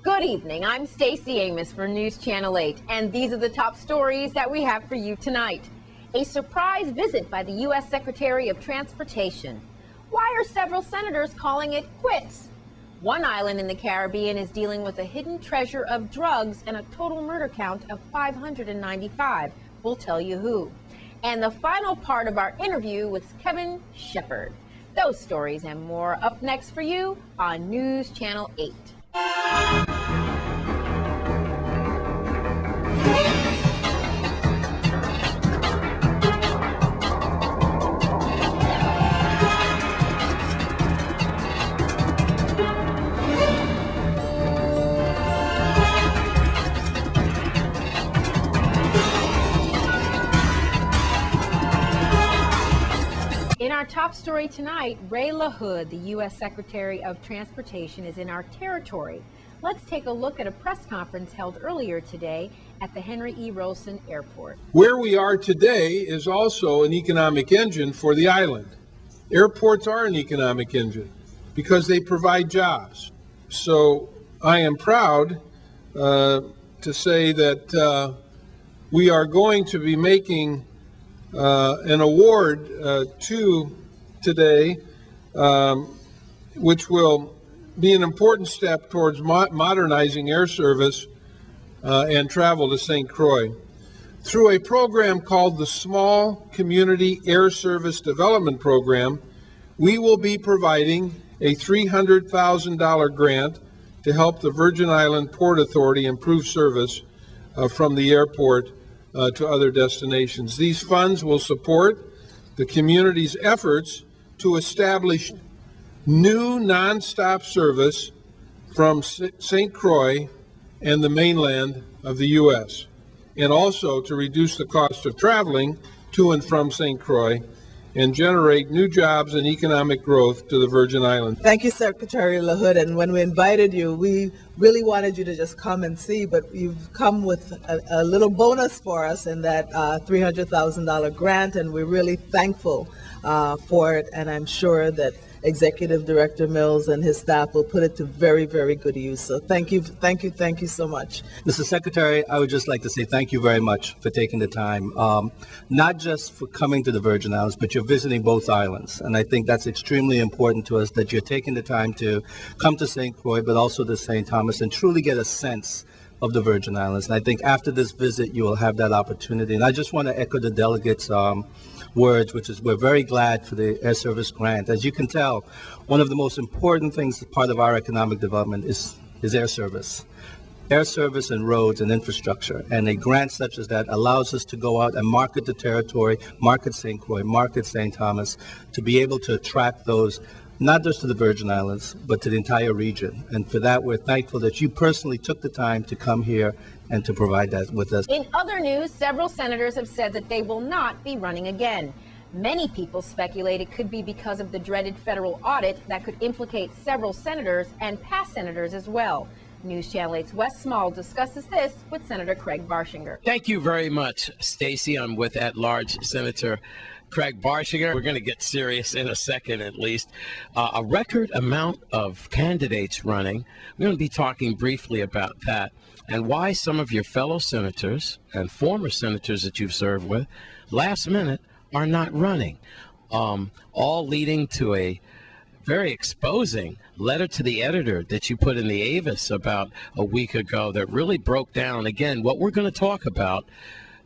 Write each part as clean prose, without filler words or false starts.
Good evening. I'm Stacey Amos for News Channel 8, and these are the top stories that we have for you tonight. A surprise visit by the U.S. Secretary of Transportation. Why are several senators calling it quits? One island in the Caribbean is dealing with a hidden treasure of drugs and a total murder count of 595. We'll tell you who. And the final part of our interview with Kevin Shepard. Those stories and more up next for you on News Channel 8. In our top story tonight, Ray LaHood, the U.S. Secretary of Transportation, is in our territory. Let's take a look at a press conference held earlier today at the Henry E. Rosen Airport. Where we are today is also an economic engine for the island. Airports are an economic engine because they provide jobs. So I am proud to say that we are going to be making an award today, which will be an important step towards modernizing air service and travel to St. Croix. Through a program called the Small Community Air Service Development Program, we will be providing a $300,000 grant to help the Virgin Island Port Authority improve service from the airport to other destinations. These funds will support the community's efforts to establish new nonstop service from St. Croix and the mainland of the U.S., and also to reduce the cost of traveling to and from St. Croix and generate new jobs and economic growth to the Virgin Islands. Thank you, Secretary LaHood. And when we invited you, we really wanted you to just come and see, but you've come with a little bonus for us in that $300,000 grant, and we're really thankful for it. And I'm sure that Executive Director Mills and his staff will put it to very, very good use. So thank you so much. Mr. Secretary, I would just like to say thank you very much for taking the time, not just for coming to the Virgin Islands, but you're visiting both islands. And I think that's extremely important to us, that you're taking the time to come to St. Croix, but also to St. Thomas, and truly get a sense of the Virgin Islands. And I think after this visit, you will have that opportunity. And I just want to echo the delegates' words, which is we're very glad for the air service grant. As you can tell, one of the most important things as part of our economic development is air service. Air service and roads and infrastructure. And a grant such as that allows us to go out and market the territory, market St. Croix, market St. Thomas, to be able to attract those, not just to the Virgin Islands, but to the entire region. And for that, we're thankful that you personally took the time to come here and to provide that with us. In other news, several senators have said that they will not be running again. Many people speculate it could be because of the dreaded federal audit that could implicate several senators and past senators as well. News Channel 8's Wes Small discusses this with Senator Craig Barshinger. Thank you very much, Stacey. I'm with at-large Senator Craig Barshinger. We're going to get serious in a second at least. A record amount of candidates running. We're going to be talking briefly about that and why some of your fellow senators and former senators that you've served with last minute are not running, all leading to a very exposing letter to the editor that you put in the Avis about a week ago that really broke down, again, what we're going to talk about,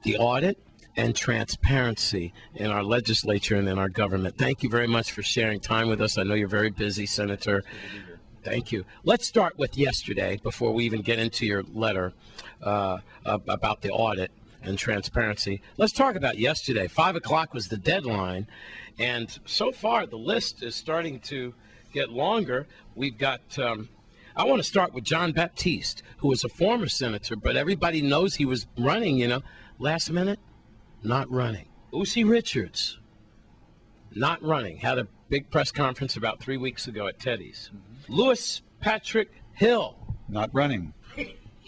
the audit and transparency in our legislature and in our government. Thank you very much for sharing time with us. I know you're very busy, Senator. Thank you. Let's start with yesterday before we even get into your letter about the audit and transparency. Let's talk about yesterday. 5 o'clock was the deadline, and so far the list is starting to get longer. We've got, I want to start with John Baptiste, who was a former senator, but everybody knows he was running, last minute, not running. Usi Richards, not running. Had a big press conference about 3 weeks ago at Teddy's. Louis Patrick Hill, not running.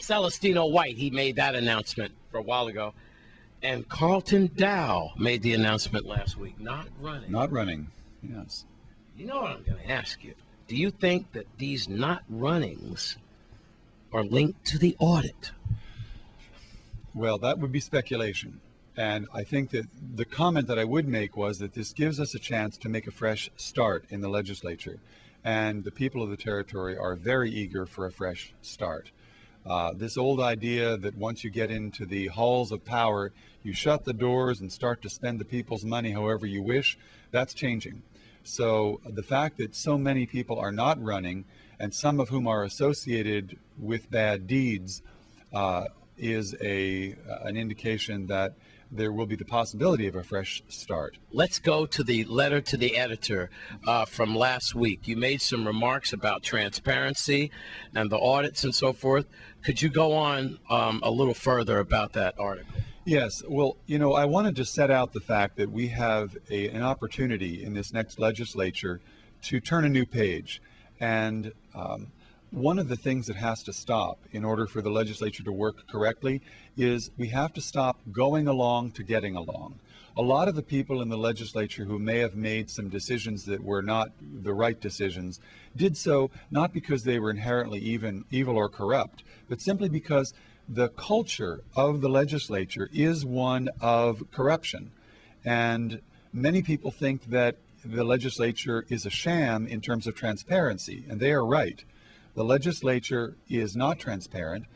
Celestino White, he made that announcement for a while ago. And Carlton Dow made the announcement last week, not running. Not running, yes. You know what I'm going to ask you? Do you think that these not runnings are linked to the audit? Well, that would be speculation. And I think that the comment that I would make was that this gives us a chance to make a fresh start in the legislature. And the people of the territory are very eager for a fresh start. This old idea that once you get into the halls of power, you shut the doors and start to spend the people's money however you wish, that's changing. So the fact that so many people are not running, and some of whom are associated with bad deeds, is an indication that there will be the possibility of a fresh start. Let's go to the letter to the editor from last week. You made some remarks about transparency and the audits and so forth. Could you go on a little further about that article? Yes, well, I wanted to set out the fact that we have an opportunity in this next legislature to turn a new page. And one of the things that has to stop in order for the legislature to work correctly is we have to stop going along to getting along. A lot of the people in the legislature who may have made some decisions that were not the right decisions did so not because they were inherently evil or corrupt, but simply because the culture of the legislature is one of corruption. And many people think that the legislature is a sham in terms of transparency, and they are right. The legislature is not transparent.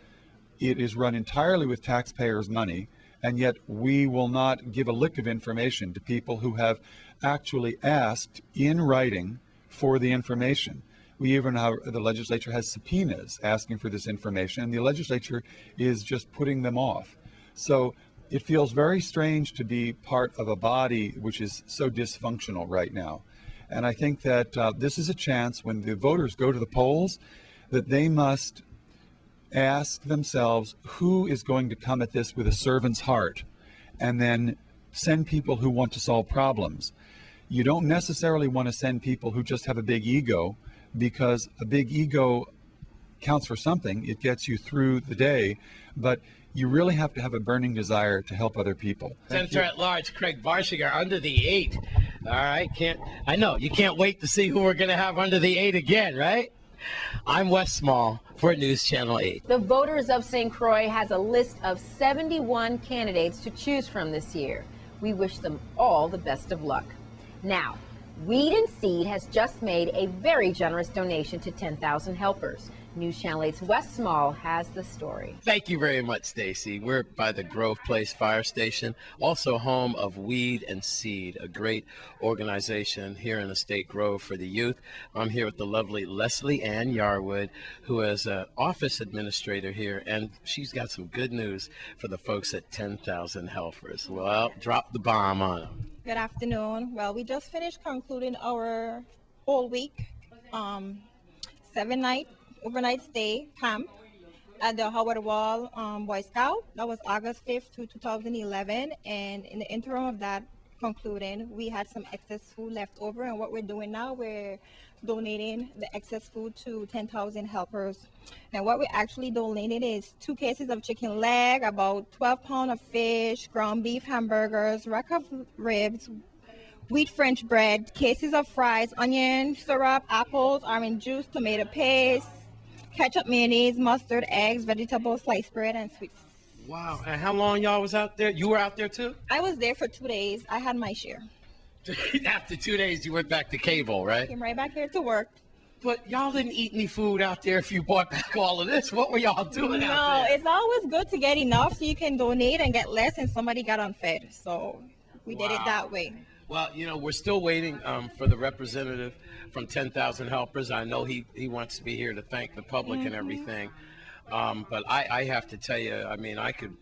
It is run entirely with taxpayers' money, and yet we will not give a lick of information to people who have actually asked in writing for the information. We even have, the legislature has subpoenas asking for this information, and the legislature is just putting them off. So it feels very strange to be part of a body which is so dysfunctional right now. And I think that this is a chance when the voters go to the polls that they must ask themselves who is going to come at this with a servant's heart, and then send people who want to solve problems. You don't necessarily want to send people who just have a big ego, because a big ego counts for something. It gets you through the day, but you really have to have a burning desire to help other people. Senator at Large Craig Barshiger, under the 8. All right, I know you can't wait to see who we're going to have under the 8 again, right? I'm Wes Small for News Channel 8. The voters of St. Croix has a list of 71 candidates to choose from this year. We wish them all the best of luck. Now, Weed and Seed has just made a very generous donation to 10,000 helpers. News Channel 8's Wes Small has the story. Thank you very much, Stacy. We're by the Grove Place Fire Station, also home of Weed and Seed, a great organization here in Estate Grove for the youth. I'm here with the lovely Leslie Ann Yarwood, who is an office administrator here, and she's got some good news for the folks at 10,000 Helpers. Well, drop the bomb on them. Good afternoon. Well, we just finished concluding our whole week, 7-night overnight stay camp at the Howard Wall Boy Scout. That was August 5th to 2011, and in the interim of that concluding, we had some excess food left over, and what we're doing now, we're donating the excess food to 10,000 helpers. And what we actually donated is 2 cases of chicken leg, about 12 pounds of fish, ground beef hamburgers, rack of ribs, wheat French bread, cases of fries, onion syrup, apples, orange juice, tomato paste, ketchup, mayonnaise, mustard, eggs, vegetable sliced bread, and sweets. Wow. And how long y'all was out there? You were out there too? I was there for 2 days. I had my share. After 2 days, you went back to cable, right? Came right back here to work. But y'all didn't eat any food out there if you brought back all of this. What were y'all doing out No, there? it's always good to get enough so you can donate and get less, and somebody got unfed. So we did it that way. Well, we're still waiting for the representative from 10,000 Helpers. I know he wants to be here to thank the public and everything. But I have to tell you, I mean, I could,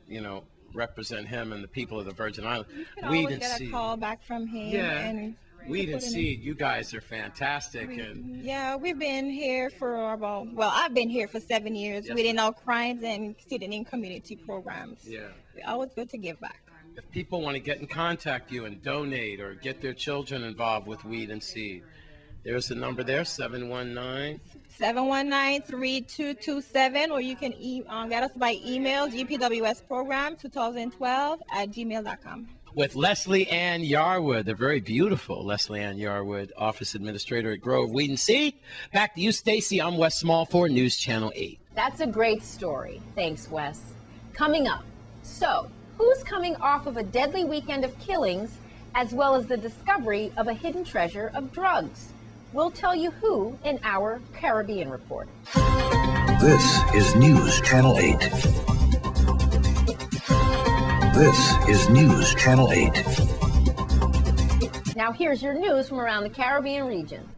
represent him and the people of the Virgin Islands. You can always get a call back from him. Yeah. And Weed and Seed, you guys are fantastic. Yeah, we've been here for I've been here for 7 years, Yes. weeding out crimes and sitting in community programs. Yeah. It's always good to give back. If people want to get in contact you and donate or get their children involved with Weed and Seed, there's the number there, 719. 719-3227, or you can get us by email, gpwsprogram2012@gmail.com. with Leslie Ann Yarwood, the very beautiful Leslie Ann Yarwood, Office Administrator at Grove Weed and Seed. Back to you, Stacy. I'm Wes Small for News Channel 8. That's a great story. Thanks, Wes. Coming up, so who's coming off of a deadly weekend of killings as well as the discovery of a hidden treasure of drugs? We'll tell you who in our Caribbean Report. This is News Channel 8. This is News Channel 8. Now here's your news from around the Caribbean region.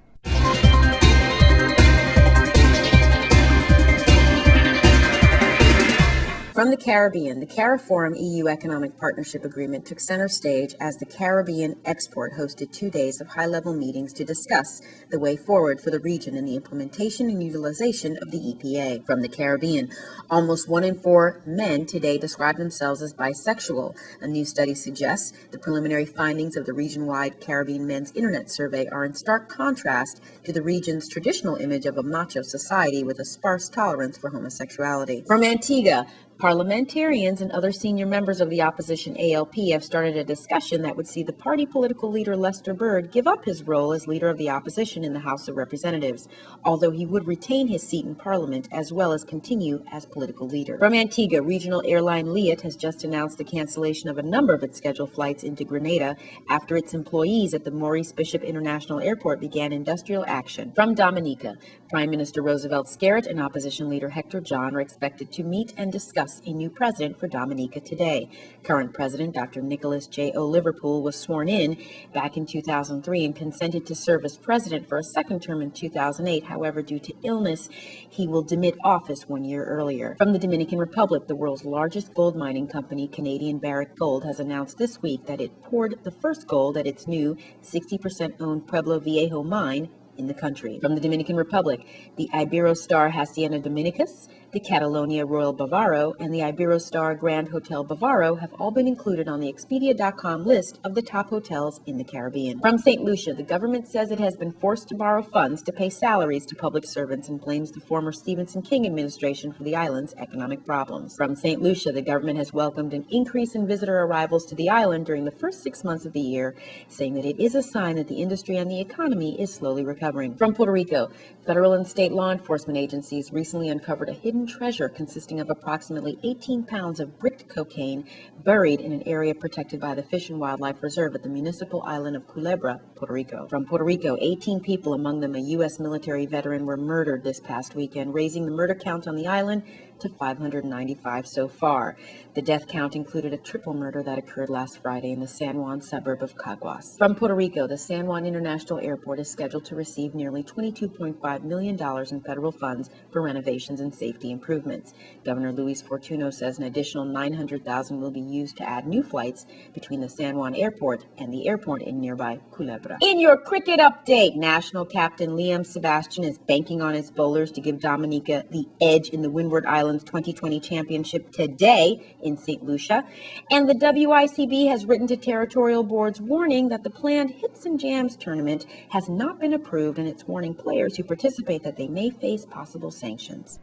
From the Caribbean, the CARIFORUM EU Economic Partnership Agreement took center stage as the Caribbean Export hosted 2 days of high-level meetings to discuss the way forward for the region in the implementation and utilization of the EPA. From the Caribbean, almost 1 in 4 men today describe themselves as bisexual. A new study suggests the preliminary findings of the region-wide Caribbean Men's Internet Survey are in stark contrast to the region's traditional image of a macho society with a sparse tolerance for homosexuality. From Antigua, parliamentarians and other senior members of the opposition ALP have started a discussion that would see the party political leader Lester Bird give up his role as leader of the opposition in the House of Representatives, although he would retain his seat in Parliament as well as continue as political leader. From Antigua, regional airline Liat has just announced the cancellation of a number of its scheduled flights into Grenada after its employees at the Maurice Bishop International Airport began industrial action. From Dominica, Prime Minister Roosevelt Skerrit and opposition leader Hector John are expected to meet and discuss a new president for Dominica today. Current President Dr. Nicholas J.O. Liverpool was sworn in back in 2003 and consented to serve as president for a second term in 2008. However, due to illness, he will demit office 1 year earlier. From the Dominican Republic, the world's largest gold mining company, Canadian Barrick Gold, has announced this week that it poured the first gold at its new 60% owned Pueblo Viejo mine in the country. From the Dominican Republic, the Iberostar Hacienda Dominicus, the Catalonia Royal Bavaro, and the Iberostar Grand Hotel Bavaro have all been included on the Expedia.com list of the top hotels in the Caribbean. From St. Lucia, the government says it has been forced to borrow funds to pay salaries to public servants and blames the former Stephenson King administration for the island's economic problems. From St. Lucia, the government has welcomed an increase in visitor arrivals to the island during the first 6 months of the year, saying that it is a sign that the industry and the economy is slowly recovering. From Puerto Rico, federal and state law enforcement agencies recently uncovered a hidden treasure consisting of approximately 18 pounds of bricked cocaine buried in an area protected by the Fish and Wildlife Reserve at the municipal island of Culebra, Puerto Rico. From Puerto Rico, 18 people, among them a U.S. military veteran, were murdered this past weekend, raising the murder count on the island to 595 so far. The death count included a triple murder that occurred last Friday in the San Juan suburb of Caguas. From Puerto Rico, the San Juan International Airport is scheduled to receive nearly $22.5 million in federal funds for renovations and safety improvements. Governor Luis Fortuno says an additional $900,000 will be used to add new flights between the San Juan Airport and the airport in nearby Culebra. In your cricket update, national captain Liam Sebastian is banking on his bowlers to give Dominica the edge in the Windward Islands 2020 Championship today in St. Lucia. And the WICB has written to territorial boards warning that the planned Hits and Jams tournament has not been approved, and it's warning players who participate that they may face possible sanctions.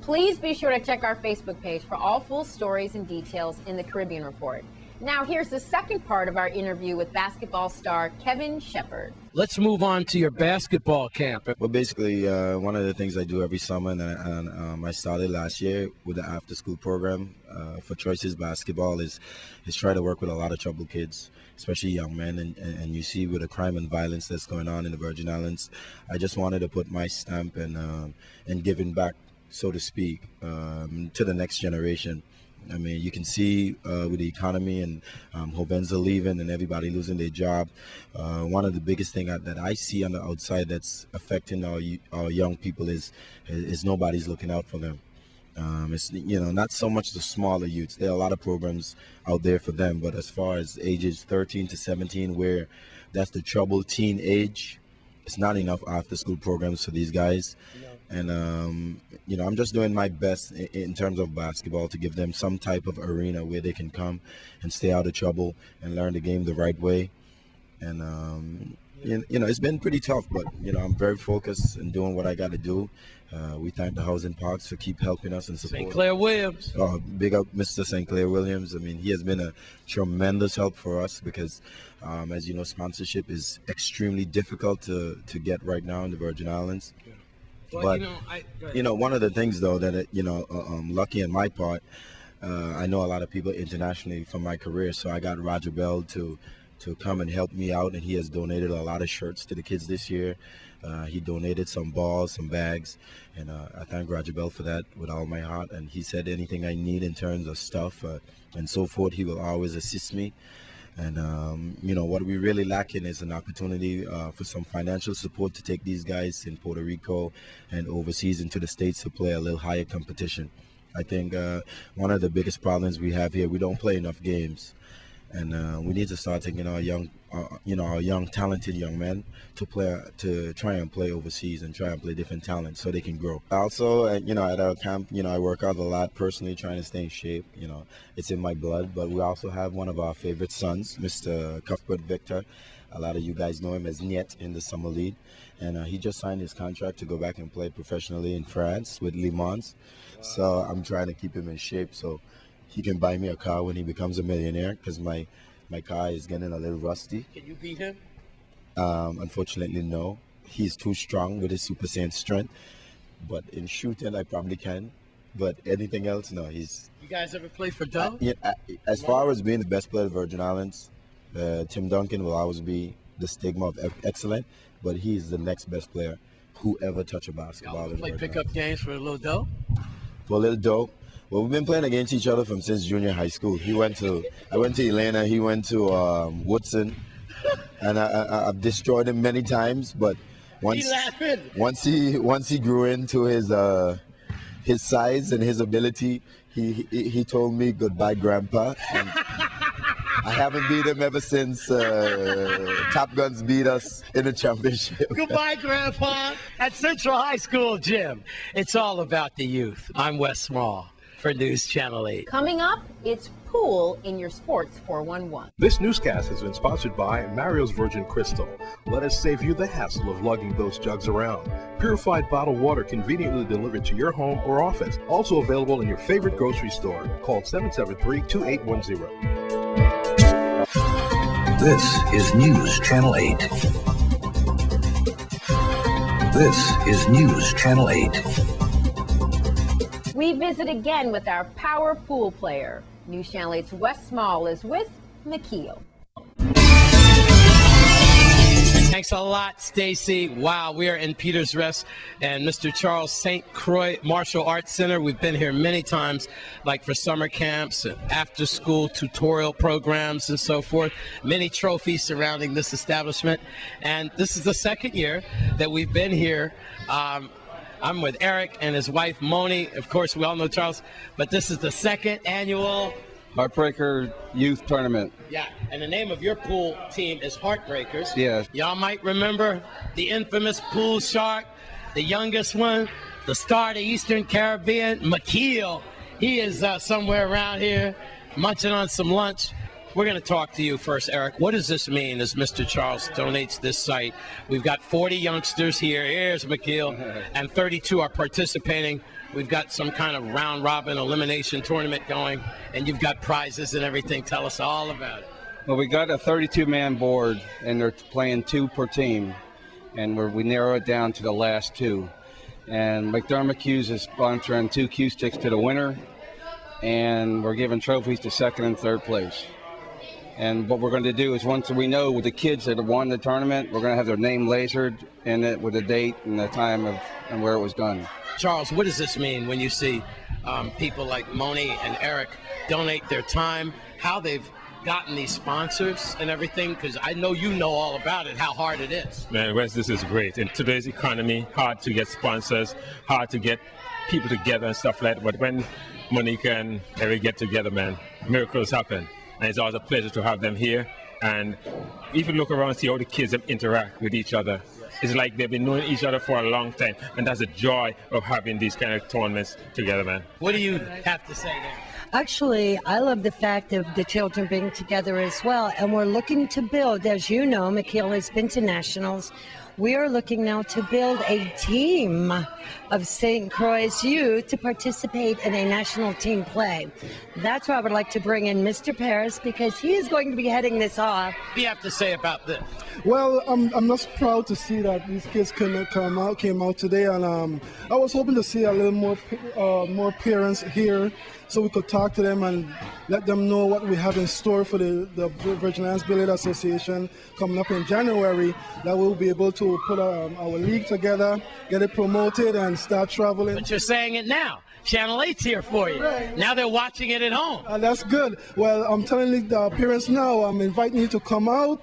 Please be sure to check our Facebook page for all full stories and details in the Caribbean Report. Now, here's the second part of our interview with basketball star Kevin Shepard. Let's move on to your basketball camp. Well, basically, one of the things I do every summer, and I started last year with the after-school program for Choices Basketball, is try to work with a lot of troubled kids, especially young men. And you see with the crime and violence that's going on in the Virgin Islands, I just wanted to put my stamp and giving back, so to speak, to the next generation. I mean, you can see with the economy and Hovenza leaving and everybody losing their job, one of the biggest things that I see on the outside that's affecting our young people is nobody's looking out for them. It's, not so much the smaller youths. There are a lot of programs out there for them, but as far as ages 13 to 17, where that's the troubled teen age, it's not enough after-school programs for these guys. And, I'm just doing my best in terms of basketball to give them some type of arena where they can come and stay out of trouble and learn the game the right way. And, It's been pretty tough, but I'm very focused in doing what I got to do. We thank the Housing Parks for keep helping us and supporting. St. Clair Williams. Big up Mr. St. Clair Williams. I mean, he has been a tremendous help for us because, as you know, sponsorship is extremely difficult to get right now in the Virgin Islands. Well, but one of the things though that lucky in my part, I know a lot of people internationally from my career, so I got Roger Bell to come and help me out, and he has donated a lot of shirts to the kids this year. He donated some balls, some bags, and I thank Roger Bell for that with all my heart. And he said anything I need in terms of stuff and so forth, he will always assist me. And what we really lacking is an opportunity for some financial support to take these guys in Puerto Rico and overseas into the States to play a little higher competition. I think one of the biggest problems we have here, we don't play enough games. And we need to start taking our young, talented young men to try and play overseas and try and play different talents so they can grow. Also, at our camp, I work out a lot personally, trying to stay in shape. It's in my blood. But we also have one of our favorite sons, Mr. Cuthbert Victor. A lot of you guys know him as Niet in the Summer League, and he just signed his contract to go back and play professionally in France with Le Mans. So I'm trying to keep him in shape so he can buy me a car when he becomes a millionaire, because my car is getting a little rusty. Can you beat him? Unfortunately, no. He's too strong with his Super Saiyan strength. But in shooting, I probably can. But anything else, no. You guys ever play for Doe? As far as being the best player of the Virgin Islands, Tim Duncan will always be the stigma of excellent. But he's the next best player who ever touched a basketball. Y'all play pickup games for a little Doe? For a little Doe. Well, we've been playing against each other since junior high school. I went to Elena, he went to Woodson, and I've destroyed him many times. But once he grew into his size and his ability, he told me goodbye, Grandpa. And I haven't beat him ever since Top Guns beat us in the championship. Goodbye, Grandpa. At Central High School Gym, it's all about the youth. I'm Wes Small for News Channel 8. Coming up, it's Pool in your Sports 411. This newscast has been sponsored by Mario's Virgin Crystal. Let us save you the hassle of lugging those jugs around. Purified bottled water conveniently delivered to your home or office. Also available in your favorite grocery store. Call 773-2810. This is News Channel 8. This is News Channel 8. We visit again with our power pool player. News Channel 8's Wes Small is with McKeel. Thanks a lot, Stacy. Wow, we are in Peters Rest and Mr. Charles St. Croix Martial Arts Center. We've been here many times, like for summer camps, after-school tutorial programs, and so forth. Many trophies surrounding this establishment. And this is the second year that we've been here. I'm with Eric and his wife, Moni. Of course, we all know Charles, but this is the second annual Heartbreaker Youth Tournament. Yeah, and the name of your pool team is Heartbreakers. Yeah. Y'all might remember the infamous pool shark, the youngest one, the star of the Eastern Caribbean, McKeel. He is somewhere around here munching on some lunch. We're going to talk to you first, Eric. What does this mean as Mr. Charles donates this site? We've got 40 youngsters here. Here's McKeel. And 32 are participating. We've got some kind of round-robin elimination tournament going, and you've got prizes and everything. Tell us all about it. Well, we got a 32-man board, and they're playing 2 per team, and we narrow it down to the last 2. And McDermott Q's is sponsoring 2 Q sticks to the winner, and we're giving trophies to second and third place. And what we're going to do is, once we know with the kids that have won the tournament, we're going to have their name lasered in it with the date and the time of and where it was done. Charles, what does this mean when you see people like Moni and Eric donate their time, how they've gotten these sponsors and everything? Because I know you know all about it, how hard it is. Man, Wes, this is great. In today's economy, hard to get sponsors, hard to get people together and stuff like that. But when Monica and Eric get together, man, miracles happen. And it's always a pleasure to have them here. And even look around and see how the kids interact with each other. It's like they've been knowing each other for a long time. And that's the joy of having these kind of tournaments together, man. What do you have to say there? Actually, I love the fact of the children being together as well. And we're looking to build, as you know, McKeel has been to nationals. We are looking now to build a team of St. Croix youth to participate in a national team play. That's why I would like to bring in Mr. Paris, because he is going to be heading this off. What do you have to say about this? Well, I'm just proud to see that these kids came out today, and I was hoping to see a little more parents here, so we could talk to them and let them know what we have in store for the Virgin Islands Billiard Association coming up in January. That we'll be able to put our league together, get it promoted, and start traveling. But you're saying it now. Channel 8's here for you. Right. Now they're watching it at home. That's good. Well, I'm telling the parents now, I'm inviting you to come out,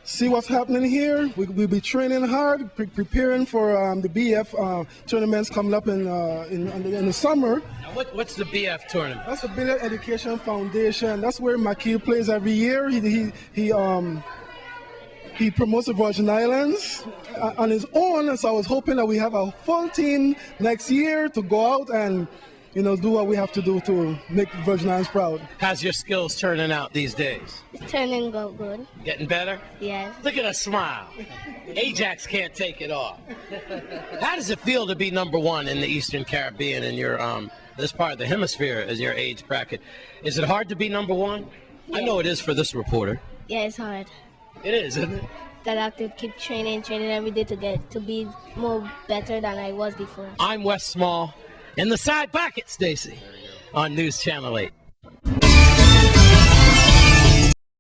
see what's happening here. We'll be training hard, preparing for the BF tournaments coming up in the summer. Now what's the BF tournament? That's the Billiard Education Foundation. That's where McKeel plays every year. He promotes the Virgin Islands on his own, so I was hoping that we have a full team next year to go out and, do what we have to do to make the Virgin Islands proud. How's your skills turning out these days? It's turning out good. Getting better? Yes. Look at her smile. Ajax can't take it off. How does it feel to be #1 in the Eastern Caribbean in your this part of the hemisphere as your age bracket? Is it hard to be #1? Yeah. I know it is for this reporter. Yeah, it's hard. It is, isn't it? That I have to keep training every day to be more better than I was before. I'm Wes Small in the side pocket, Stacy, on News Channel 8.